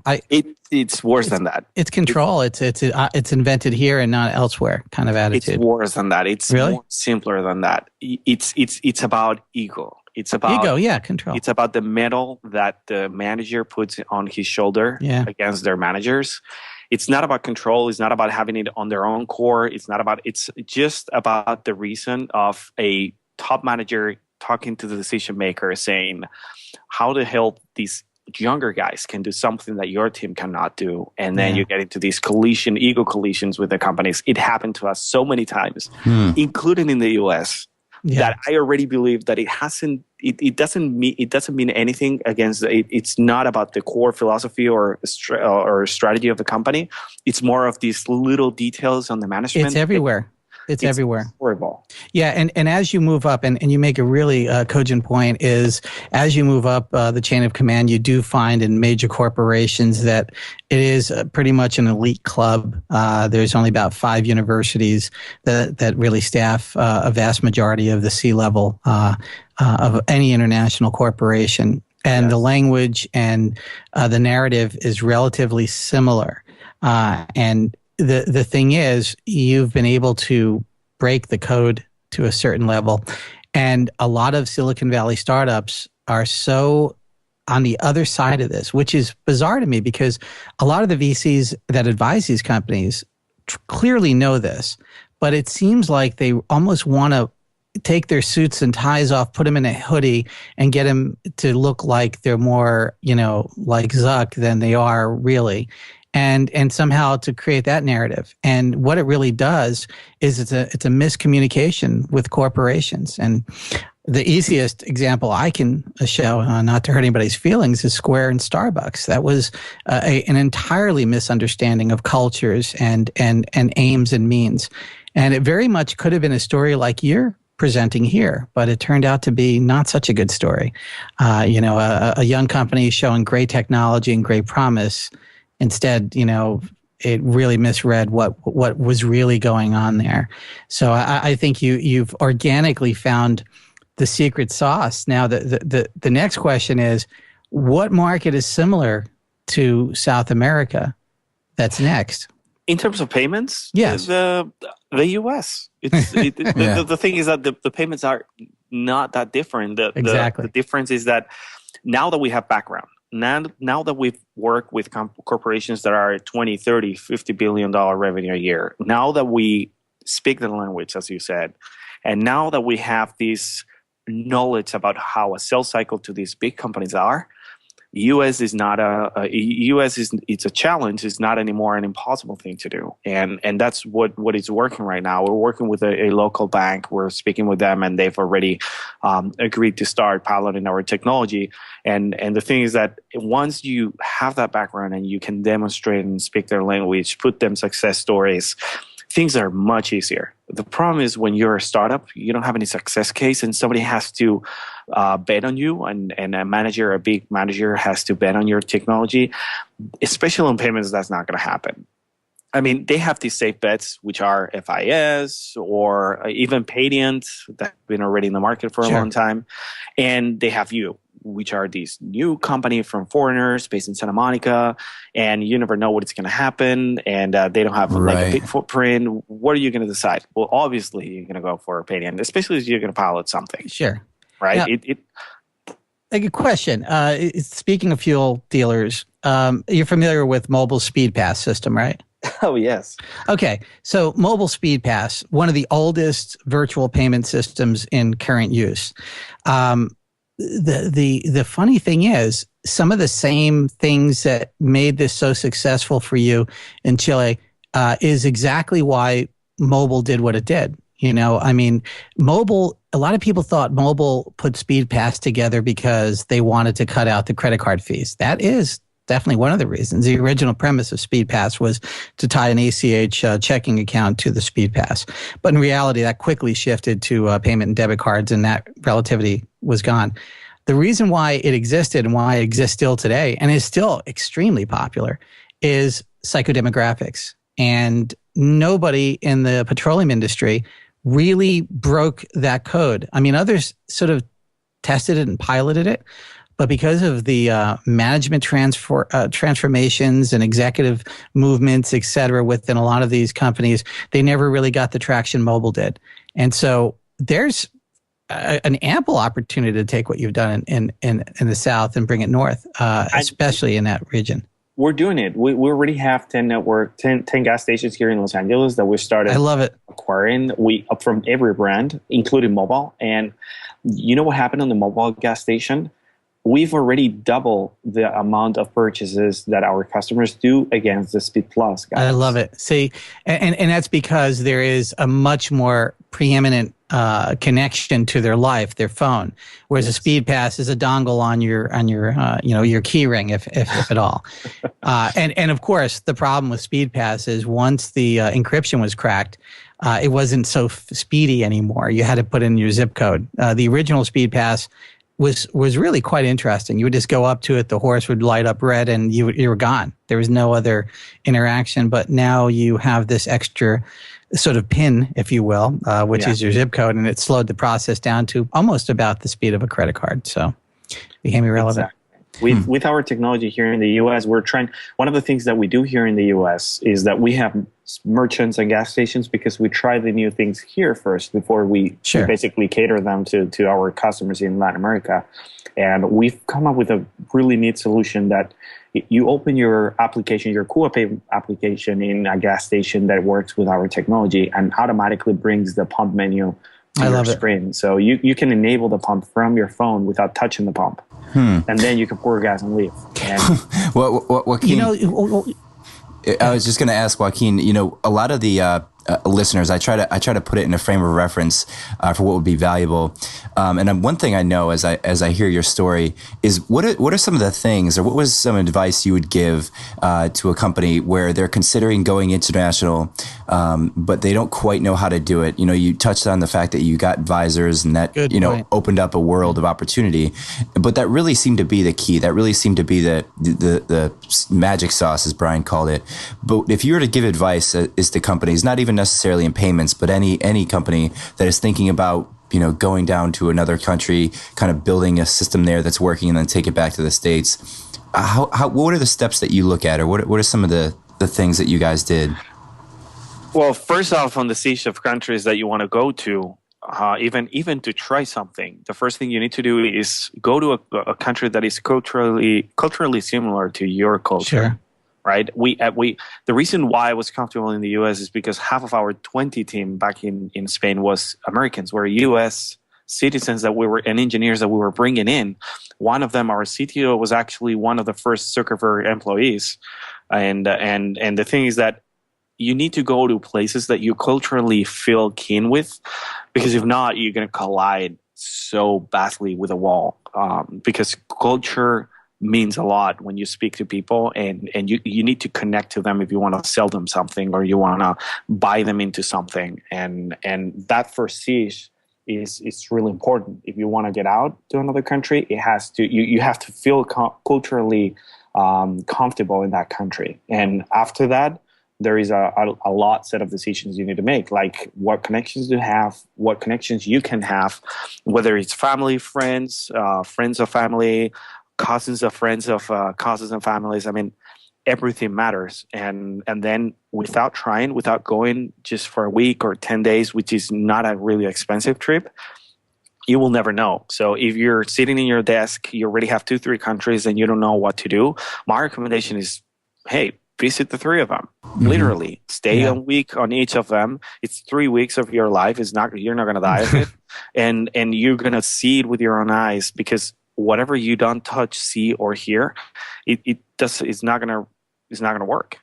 Speaker 3: It's worse than that.
Speaker 4: It's control. It's invented here and not elsewhere kind of attitude.
Speaker 3: It's worse than that. It's
Speaker 4: really
Speaker 3: more simpler than that. It's about ego. It's about
Speaker 4: ego, yeah, control.
Speaker 3: It's about the medal that the manager puts on his shoulder against their managers. It's not about control. It's not about having it on their own core. It's just about the reason of a top manager talking to the decision maker saying, how the hell these younger guys can do something that your team cannot do. And then you get into these ego collisions with the companies. It happened to us so many times, including in the US, that I already believe that it doesn't mean anything against it. It's not about the core philosophy or strategy of the company. It's more of these little details on the management.
Speaker 4: It's everywhere. It's everywhere.
Speaker 3: Horrible.
Speaker 4: Yeah, and as you move up, and you make a really cogent point, is as you move up the chain of command, you do find in major corporations that it is pretty much an elite club. There's only about 5 universities that really staff a vast majority of the C-level of any international corporation. And the language and the narrative is relatively similar. And the thing is, you've been able to break the code to a certain level. And a lot of Silicon Valley startups are so on the other side of this, which is bizarre to me because a lot of the VCs that advise these companies clearly know this, but it seems like they almost want to take their suits and ties off, put them in a hoodie, and get them to look like they're more, like Zuck than they are really. And somehow to create that narrative. And what it really does is it's a miscommunication with corporations. And the easiest example I can show, not to hurt anybody's feelings, is Square and Starbucks. That was an entirely misunderstanding of cultures and aims and means. And it very much could have been a story like you're presenting here, but it turned out to be not such a good story. A young company showing great technology and great promise. Instead, it really misread what was really going on there. So I think you've organically found the secret sauce. Now, the next question is, what market is similar to South America that's next?
Speaker 3: In terms of payments?
Speaker 4: Yes.
Speaker 3: The U.S. The thing is that the payments are not that different.
Speaker 4: Exactly.
Speaker 3: The difference is that now that we have background, now that we've worked with corporations that are 20, 30, $50 billion revenue a year, now that we speak the language, as you said, and now that we have this knowledge about how a sales cycle to these big companies are, U.S. is not it's a challenge. It's not anymore an impossible thing to do, and that's what is working right now. We're working with a local bank. We're speaking with them, and they've already agreed to start piloting our technology. And the thing is that once you have that background and you can demonstrate and speak their language, put them success stories, things are much easier. The problem is when you're a startup, you don't have any success case, and somebody has to bet on you, and a big manager has to bet on your technology. Especially on payments, that's not going to happen. I mean, they have these safe bets, which are FIS or even Paydiant that have been already in the market for a long time. And they have you, which are these new company from foreigners based in Santa Monica, and you never know what it's going to happen, and they don't have like a big footprint. What are you going to decide? Well, obviously, you're going to go for a Paydiant, especially if you're going to pilot something.
Speaker 4: Sure.
Speaker 3: Right?
Speaker 4: Now, like a question. Speaking of fuel dealers, you're familiar with Mobile Speed Pass system, right?
Speaker 3: Oh, yes.
Speaker 4: Okay. So Mobile Speed Pass, one of the oldest virtual payment systems in current use. The funny thing is, some of the same things that made this so successful for you in Chile is exactly why mobile did what it did. Mobile, a lot of people thought mobile put Speed Pass together because they wanted to cut out the credit card fees. That is definitely one of the reasons. The original premise of Speed Pass was to tie an ACH checking account to the Speed Pass. But in reality, that quickly shifted to payment and debit cards, and that relativity was gone. The reason why it existed and why it exists still today and is still extremely popular is psychodemographics. And nobody in the petroleum industry really broke that code. I mean, others sort of tested it and piloted it, but because of the management transformations and executive movements, et cetera, within a lot of these companies, they never really got the traction mobile did. And so there's an ample opportunity to take what you've done in the South and bring it north, especially in that region.
Speaker 3: We're doing it. We already have 10 gas stations here in Los Angeles that we started.
Speaker 4: I love it.
Speaker 3: Acquiring from every brand, including mobile. And you know what happened on the mobile gas station? We've already doubled the amount of purchases that our customers do against the Speed Plus guys.
Speaker 4: I love it. See, and that's because there is a much more preeminent connection to their life, their phone, whereas a Speed Pass is a dongle on your key ring, if at all. And of course, the problem with Speed Pass is once the encryption was cracked, it wasn't so speedy anymore. You had to put in your zip code. The original Speed Pass was really quite interesting. You would just go up to it, the horse would light up red, and you were gone. There was no other interaction. But now you have this extra sort of pin, if you will, which is your zip code, and it slowed the process down to almost about the speed of a credit card. So it became irrelevant.
Speaker 3: Exactly. With our technology here in the U.S., we're trying. One of the things that we do here in the U.S. is that we have merchants and gas stations because we try the new things here first before we basically cater them to our customers in Latin America. And we've come up with a really neat solution that you open your application, your Kuapay application in a gas station that works with our technology and automatically brings the pump menu to your screen. So you can enable the pump from your phone without touching the pump. And then you can pour gas and leave. And
Speaker 2: Joaquin, I was just going to ask Joaquin, a lot of the listeners, I try to put it in a frame of reference for what would be valuable. And one thing I know as I hear your story is what are some of the things, or what was some advice you would give to a company where they're considering going international, but they don't quite know how to do it? You touched on the fact that you got advisors and that opened up a world of opportunity, but that really seemed to be the key. That really seemed to be the magic sauce, as Brian called it. But if you were to give advice is to companies, not even necessarily in payments, but any company that is thinking about going down to another country, kind of building a system there that's working, and then take it back to the States, what are the steps that you look at, or what are some of the things that you guys did?
Speaker 3: Well, first off, on the siege of countries that you want to go to, even to try something, the first thing you need to do is go to a country that is culturally similar to your culture.
Speaker 4: Sure.
Speaker 3: Right. The reason why I was comfortable in the U.S. is because half of our 20 team back in Spain was Americans, were U.S. citizens and engineers that we were bringing in. One of them, our CTO, was actually one of the first Zuckerberg employees. And the thing is that you need to go to places that you culturally feel keen with, because if not, you're going to collide so badly with a wall. Because culture means a lot when you speak to people, and you need to connect to them if you want to sell them something or you want to buy them into something. And that first siege is really important. If you want to get out to another country, you have to feel culturally comfortable in that country. And after that, there is a set of decisions you need to make, like what connections do you have, what connections you can have, whether it's family, friends, friends of family, cousins of friends of cousins and families. I mean, everything matters. And then without going just for a week or 10 days, which is not a really expensive trip, you will never know. So if you're sitting in your desk, you already have 2-3 countries and you don't know what to do, my recommendation is, hey, visit the 3 of them. Mm-hmm. Literally, stay a week on each of them. It's 3 weeks of your life. You're not going to die of it. And you're going to see it with your own eyes, because whatever you don't touch, see, or hear, it's not gonna work.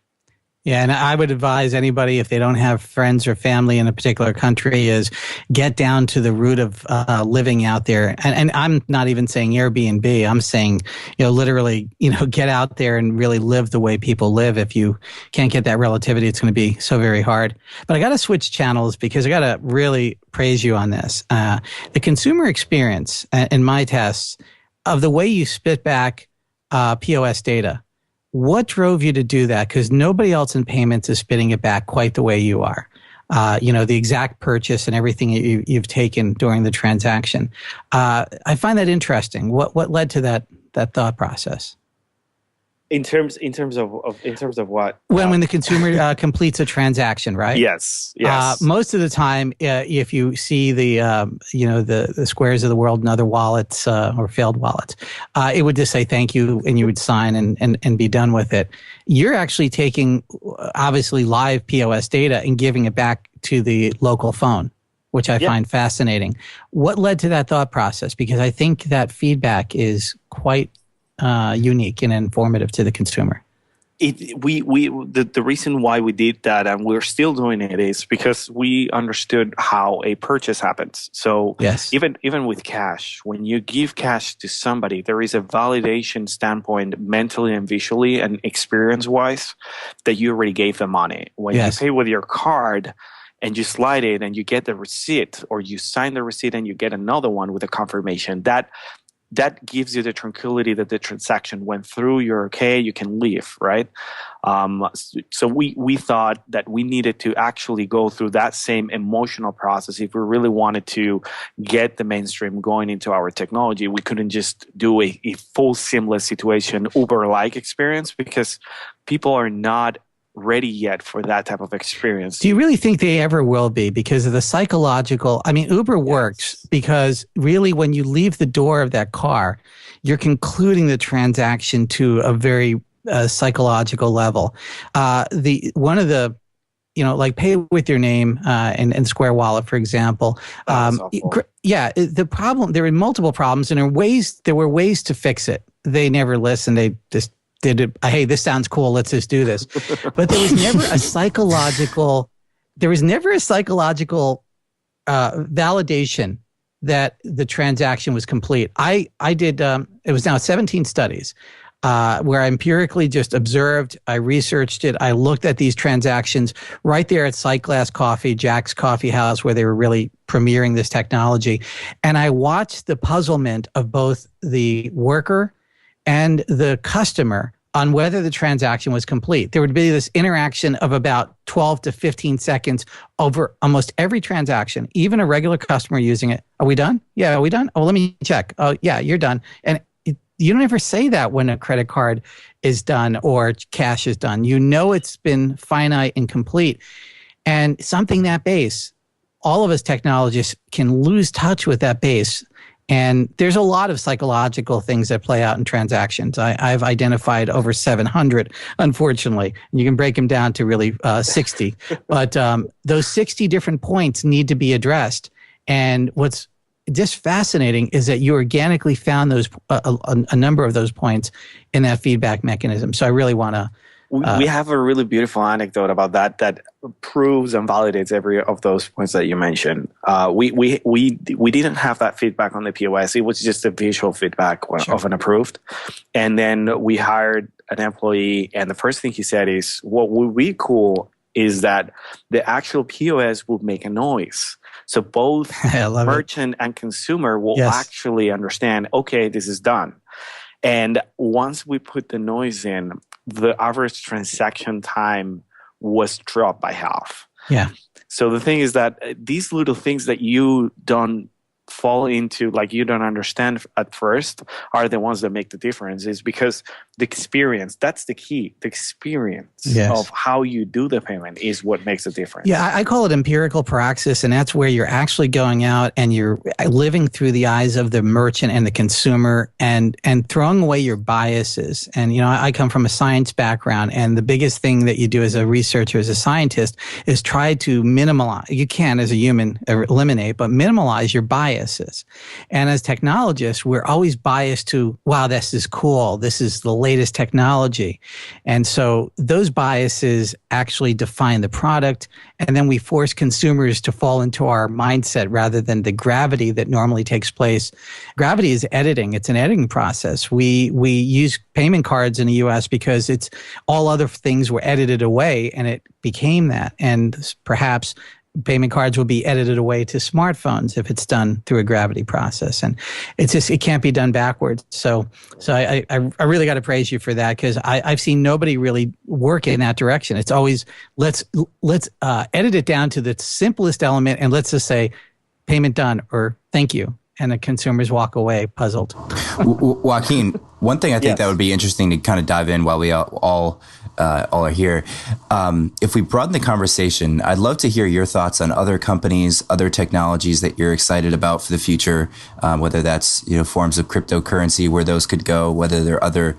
Speaker 4: Yeah, and I would advise anybody, if they don't have friends or family in a particular country, is get down to the root of living out there. And I'm not even saying Airbnb. I'm saying, literally, get out there and really live the way people live. If you can't get that relativity, it's going to be so very hard. But I got to switch channels, because I got to really praise you on this. The consumer experience in my tests of the way you spit back POS data. What drove you to do that? Because nobody else in payments is spitting it back quite the way you are. The exact purchase and everything you've taken during the transaction. I find that interesting. What led to that thought process?
Speaker 3: In terms of what?
Speaker 4: When the consumer completes a transaction, right?
Speaker 3: Yes.
Speaker 4: Most of the time, if you see the Squares of the world and other wallets or failed wallets, it would just say thank you, and you would sign and be done with it. You're actually taking obviously live POS data and giving it back to the local phone, which I find fascinating. What led to that thought process? Because I think that feedback is quite unique and informative to the consumer.
Speaker 3: The reason why we did that, and we're still doing it, is because we understood how a purchase happens. So even with cash, when you give cash to somebody, there is a validation standpoint mentally and visually and experience-wise that you already gave them money. When you pay with your card and you slide it and you get the receipt, or you sign the receipt and you get another one with a confirmation, that gives you the tranquility that the transaction went through, you're okay, you can leave, right? So we thought that we needed to actually go through that same emotional process. If we really wanted to get the mainstream going into our technology, we couldn't just do a full seamless situation, Uber-like experience, because people are not ready yet for that type of experience.
Speaker 4: Do you really think they ever will be? Because of the psychological, I mean, Uber works because really when you leave the door of that car, you're concluding the transaction to a very psychological level. Like pay with your name and Square Wallet, for example. The problem, there were multiple problems, and there were ways to fix it. They never listened. They just did it. Hey, this sounds cool. Let's just do this. But there was never a psychological. Validation that the transaction was complete. I did. It was now 17 studies where I empirically just observed. I researched it. I looked at these transactions right there at Sightglass Coffee, Jack's Coffee House, where they were really premiering this technology, and I watched the puzzlement of both the worker and the customer on whether the transaction was complete. There would be this interaction of about 12 to 15 seconds over almost every transaction, even a regular customer using it. Are we done? Yeah, are we done? Oh, let me check. Oh, yeah, you're done. And you don't ever say that when a credit card is done or cash is done. You know it's been finite and complete. And something that base, all of us technologists can lose touch with that base. And there's a lot of psychological things that play out in transactions. I've identified over 700, unfortunately. You can break them down to really 60. But those 60 different points need to be addressed. And what's just fascinating is that you organically found those a number of those points in that feedback mechanism. So I really want to...
Speaker 3: we have a really beautiful anecdote about that proves and validates every of those points that you mentioned. We didn't have that feedback on the POS. It was just a visual feedback of an approved. And then we hired an employee, and the first thing he said is, what would be cool is that the actual POS will make a noise. So both merchant and consumer will actually understand, okay, this is done. And once we put the noise in, the average transaction time was dropped by half.
Speaker 4: Yeah.
Speaker 3: So the thing is that these little things that you don't fall into, like you don't understand at first, are the ones that make the difference. Is because the experience, that's the key. The experience of how you do the payment is what makes a difference.
Speaker 4: Yeah, I call it empirical praxis, and that's where you're actually going out and you're living through the eyes of the merchant and the consumer and throwing away your biases. And, you know, I come from a science background, and the biggest thing that you do as a researcher, as a scientist, is try to minimize, you can as a human eliminate, but minimize your biases. And as technologists, we're always biased to, wow, this is cool. This is the latest technology. And so those biases actually define the product. And then we force consumers to fall into our mindset rather than the gravity that normally takes place. Gravity is editing. It's an editing process. We use payment cards in the US because it's all other things were edited away and it became that. And perhaps payment cards will be edited away to smartphones if it's done through a gravity process. And it's just, it can't be done backwards. So I really got to praise you for that, because I've seen nobody really work in that direction. It's always, let's edit it down to the simplest element and let's just say payment done or thank you. And the consumers walk away puzzled.
Speaker 2: Joaquin, One thing I think that would be interesting to kind of dive in while we all are here. If we broaden the conversation, I'd love to hear your thoughts on other companies, other technologies that you're excited about for the future, whether that's forms of cryptocurrency, where those could go, whether there are other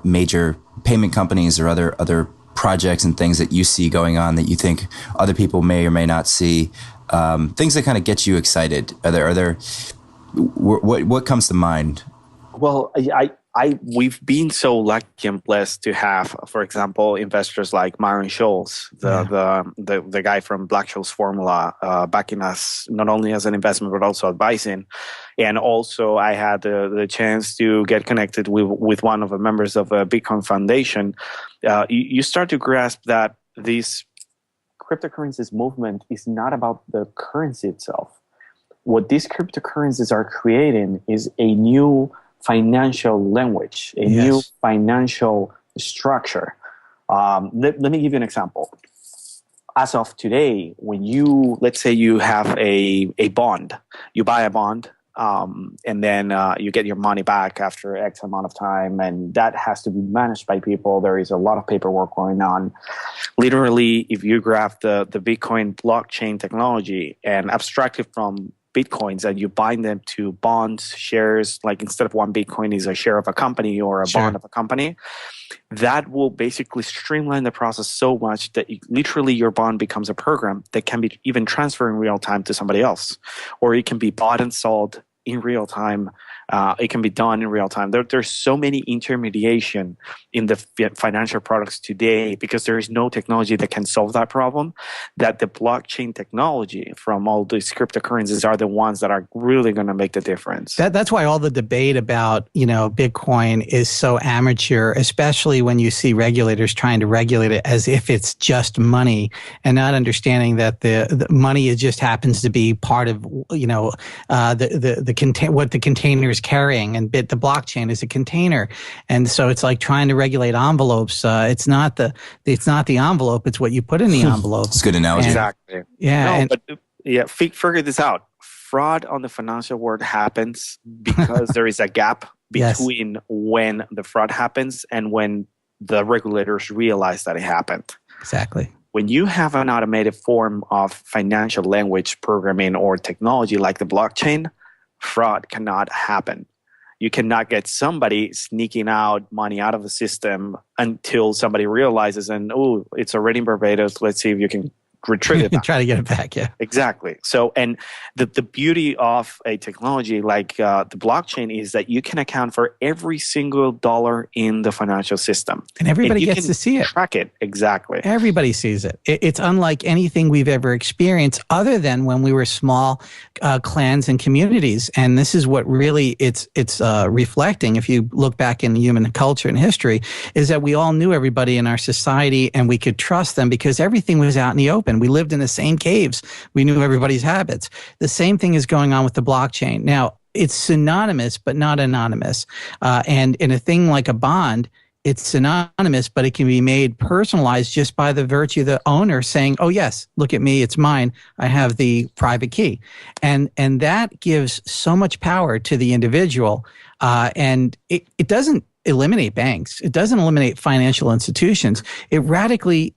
Speaker 2: major payment companies or other projects and things that you see going on that you think other people may or may not see, things that kind of get you excited. What comes to mind?
Speaker 3: Well, we've been so lucky and blessed to have, for example, investors like Myron Scholes, the guy from Black-Scholes Formula, backing us not only as an investment but also advising. And also, I had the chance to get connected with one of the members of a Bitcoin Foundation. You start to grasp that this cryptocurrencies movement is not about the currency itself. What these cryptocurrencies are creating is a new financial language, a new financial structure. Let me give you an example. As of today, when let's say you have a bond, you buy a bond, and then you get your money back after X amount of time, and that has to be managed by people. There is a lot of paperwork going on. Literally, if you grab the Bitcoin blockchain technology and abstract it from Bitcoins and you bind them to bonds, shares, like instead of one Bitcoin is a share of a company or a bond of a company, that will basically streamline the process so much that literally your bond becomes a program that can be even transferred in real time to somebody else, or it can be bought and sold in real time. It can be done in real time. There's so many intermediation in the financial products today because there is no technology that can solve that problem, that the blockchain technology from all these cryptocurrencies are the ones that are really going to make the difference.
Speaker 4: That's why all the debate about, Bitcoin is so amateur, especially when you see regulators trying to regulate it as if it's just money and not understanding that the money just happens to be part of, what the container is carrying, and the blockchain is a container. And so it's like trying to regulate envelopes. It's not the envelope, it's what you put in the envelope.
Speaker 2: It's a good analogy.
Speaker 3: Exactly.
Speaker 4: Yeah.
Speaker 3: Figure this out. Fraud on the financial world happens because there is a gap between when the fraud happens and when the regulators realize that it happened.
Speaker 4: Exactly.
Speaker 3: When you have an automated form of financial language programming or technology like the blockchain, fraud cannot happen. You cannot get somebody sneaking out money out of the system until somebody realizes, and it's already in Barbados. Let's see if you can retrieve it back.
Speaker 4: Try to get it back, yeah.
Speaker 3: Exactly. So, and the beauty of a technology like the blockchain is that you can account for every single dollar in the financial system.
Speaker 4: And everybody gets to see it.
Speaker 3: Track it. Exactly.
Speaker 4: Everybody sees it. It's unlike anything we've ever experienced other than when we were small clans and communities. And this is what really it's reflecting, if you look back in human culture and history, is that we all knew everybody in our society and we could trust them because everything was out in the open. We lived in the same caves. We knew everybody's habits. The same thing is going on with the blockchain. Now, it's synonymous, but not anonymous. And in a thing like a bond, it's synonymous, but it can be made personalized just by the virtue of the owner saying, oh, yes, look at me, it's mine. I have the private key. And that gives so much power to the individual. And it doesn't eliminate banks. It doesn't eliminate financial institutions. It radically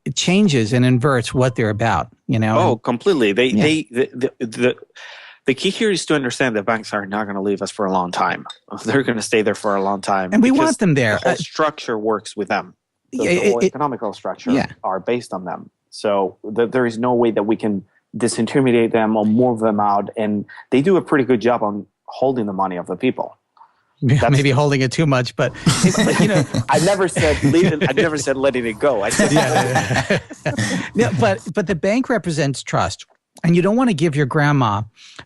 Speaker 4: it changes and inverts what they're about,
Speaker 3: Oh, completely. The key here is to understand that banks are not going to leave us for a long time. They're going to stay there for a long time.
Speaker 4: And we want them there.
Speaker 3: The whole structure works with them. The whole economical structure are based on them. So there is no way that we can disintermediate them or move them out. And they do a pretty good job on holding the money of the people.
Speaker 4: Maybe holding it too much, but
Speaker 3: I never said letting it go. I said
Speaker 4: but the bank represents trust, and you don't want to give your grandma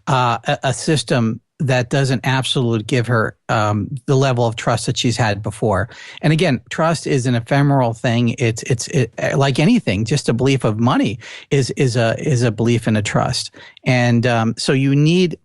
Speaker 4: a system that doesn't absolutely give her the level of trust that she's had before. And again, trust is an ephemeral thing. It's like anything. Just a belief of money is a belief in a trust, and so you need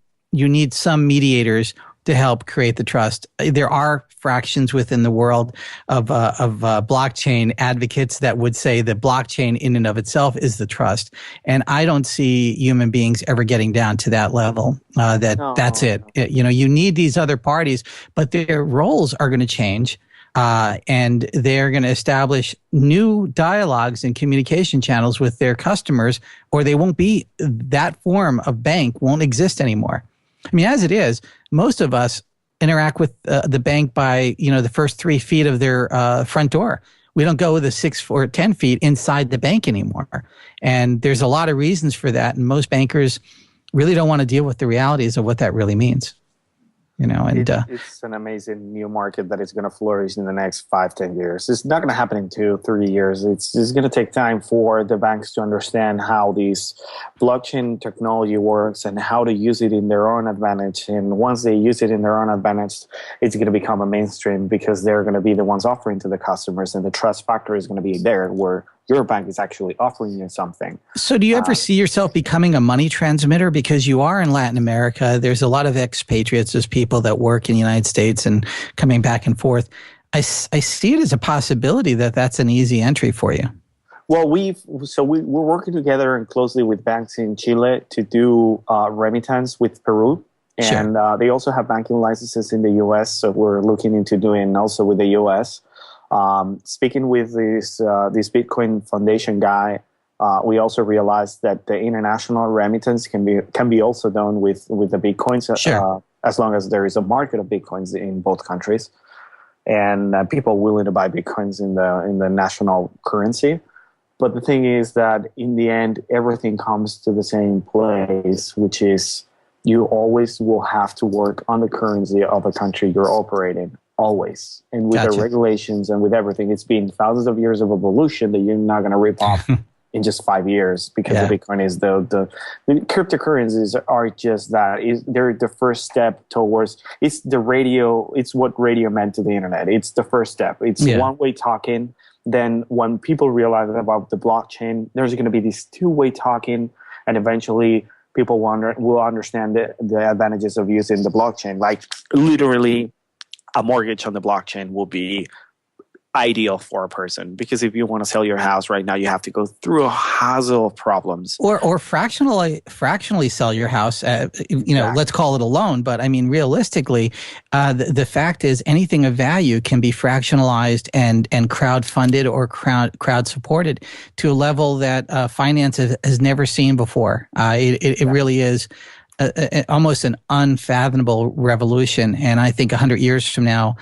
Speaker 4: some mediators to help create the trust. There are fractions within the world of blockchain advocates that would say that blockchain in and of itself is the trust. And I don't see human beings ever getting down to that level. That's it. You need these other parties, but their roles are going to change. And they're going to establish new dialogues and communication channels with their customers, or they won't be, that form of bank won't exist anymore. I mean, as it is, most of us interact with the bank by, the first 3 feet of their front door. We don't go the 6 or 10 feet inside the bank anymore. And there's a lot of reasons for that. And most bankers really don't want to deal with the realities of what that really means.
Speaker 5: It's an amazing new market that is going to flourish in the next 5-10 years. It's not going to happen in 2-3 years. It's going to take time for the banks to understand how this blockchain technology works and how to use it in their own advantage. And once they use it in their own advantage, it's going to become a mainstream because they're going to be the ones offering to the customers, and the trust factor is going to be there where your bank is actually offering you something.
Speaker 4: So do you ever see yourself becoming a money transmitter? Because you are in Latin America. There's a lot of expatriates. There's people that work in the United States and coming back and forth. I see it as a possibility that that's an easy entry for you.
Speaker 5: Well, we're working together and closely with banks in Chile to do remittance with Peru. And they also have banking licenses in the U.S., so we're looking into doing also with the U.S. Speaking with this Bitcoin Foundation guy, we also realized that the international remittance can be also done with the Bitcoins, as long as there is a market of Bitcoins in both countries, and people willing to buy Bitcoins in the national currency. But the thing is that in the end, everything comes to the same place, which is you always will have to work on the currency of a country you're operating. Always. And with the regulations and with everything, it's been thousands of years of evolution that you're not going to rip off in just 5 years, because the Bitcoin is the cryptocurrencies are just that. They're the first step towards, it's what radio meant to the internet. It's the first step. It's one-way talking. Then when people realize about the blockchain, there's going to be this two-way talking, and eventually people will understand the advantages of using the blockchain. Like literally, a mortgage on the blockchain will be ideal for a person, because if you want to sell your house right now, you have to go through a hassle of problems.
Speaker 4: Or fractionally sell your house. Let's call it a loan. But I mean, realistically, the fact is anything of value can be fractionalized and crowdfunded or crowd supported to a level that finance has never seen before. It really is almost an unfathomable revolution. And I think 100 years from now,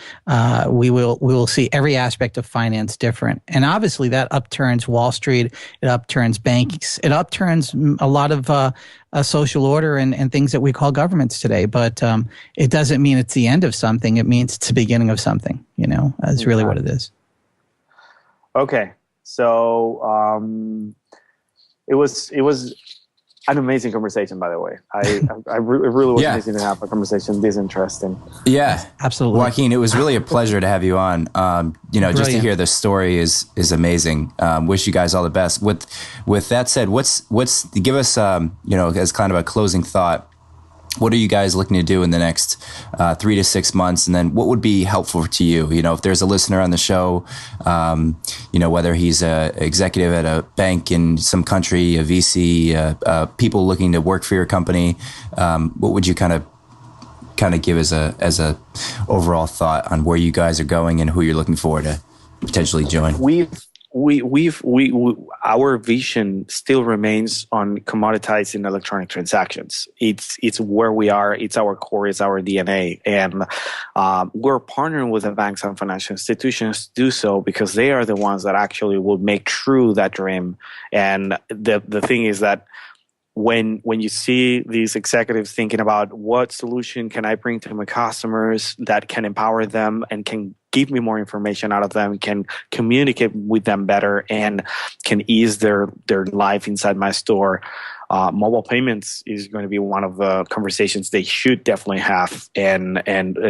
Speaker 4: we will see every aspect of finance different. And obviously that upturns Wall Street, it upturns banks, it upturns a lot of social order and things that we call governments today. But it doesn't mean it's the end of something. It means it's the beginning of something, that's really what it is.
Speaker 5: Okay. So it was an amazing conversation, by the way. I really was amazing to have a conversation this interesting.
Speaker 2: Yeah,
Speaker 4: absolutely,
Speaker 2: Joaquin. It was really a pleasure to have you on. Just to hear the story is amazing. Wish you guys all the best. With that said, give us as kind of a closing thought. What are you guys looking to do in the next 3 to 6 months? And then what would be helpful to you? If there's a listener on the show, whether he's an executive at a bank in some country, a VC, people looking to work for your company, what would you kind of give as a overall thought on where you guys are going and who you're looking for to potentially join?
Speaker 3: Our vision still remains on commoditizing electronic transactions. It's where we are. It's our core. It's our DNA. And we're partnering with the banks and financial institutions to do so because they are the ones that actually will make true that dream. And the thing is that when you see these executives thinking about what solution can I bring to my customers that can empower them and can give me more information out of them, can communicate with them better, and can ease their life inside my store, mobile payments is going to be one of the conversations they should definitely have, and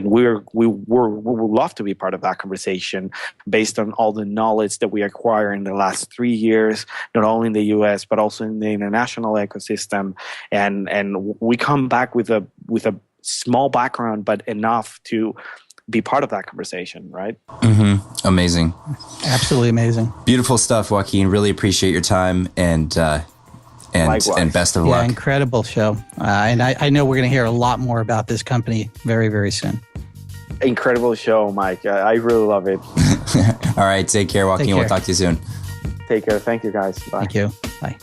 Speaker 3: we would love to be part of that conversation based on all the knowledge that we acquire in the last 3 years, not only in the U.S. but also in the international ecosystem, and we come back with a
Speaker 5: small background, but enough to be part of that conversation, right?
Speaker 2: Mm-hmm. Amazing.
Speaker 4: Absolutely amazing.
Speaker 2: Beautiful stuff, Joaquin. Really appreciate your time and best of luck.
Speaker 4: Yeah, incredible show. And I know we're going to hear a lot more about this company very, very soon.
Speaker 5: Incredible show, Mike. I really love it.
Speaker 2: All right. Take care, Joaquin. We'll talk to you soon.
Speaker 5: Take care. Thank you, guys. Bye.
Speaker 4: Thank you. Bye.